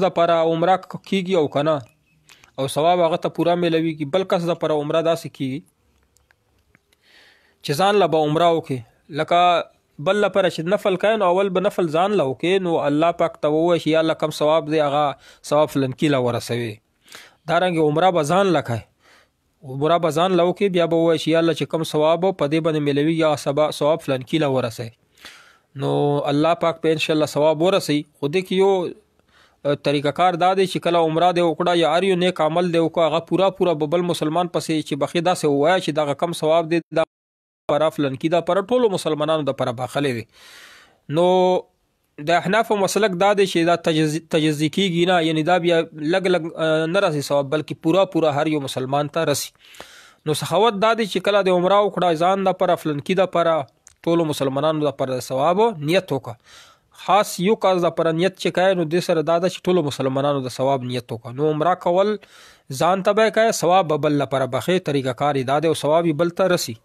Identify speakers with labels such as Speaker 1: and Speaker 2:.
Speaker 1: دپاره عمره کیږي او که نه او ثواب هغه ته پوره میلویږي. بل کس دپاره عمره داسې کیږي چې ځان له به عمره وکړي، لکه بل لپاره چې نفل کوي نو اول به نفل ځان له وکړي، نو الله پاک ته ووایي چې یا الله کم ثواب دی هغه ثواب فلنکي له ورسوي. دارنګې عمره به ځان له کوي، عمره به ځان له وکړي، بیا به ووایي چې یا الله چې کم ثواب په دې باندې میلوي یا ثواب فلنکي له ورسوي، نو الله پاک په انشاءالله ثواب ورسوي. خو دې کې یو طریقه کار دا دی چې کله عمره دی وکړه یا هر یو نیک عمل دی وکړه هغه پوره به بل مسلمان پسې چې بخې داسې ووایه چې دغه کم ثواب دی دا لپاره فلنکي دا پر ټولو مسلمانانو دپاره باخلی دی. نو د احنافو مسلک دا دی چې دا تجزي کیږي نه، یعنی دا بیا لږ نه رسي ثواب بلکې پوره هر یو مسلمان ته رسي. نو سخاوت دا دی چې کله د عمره وکړه ځان دپاره فلنکي دپاره ټولو مسلمانانو دپاره د ثواب نیت وکړه. خاص یو کس دپاره نیت چې کوي نو دې سره دا ده چې ټولو مسلمانانو د ثواب نیت وکړه. نو عمره کول ځان ته به یې کوي، ثواب به بل لپاره بخې، طریقه کار یې دا دی او ثواب یې بل ته رسي.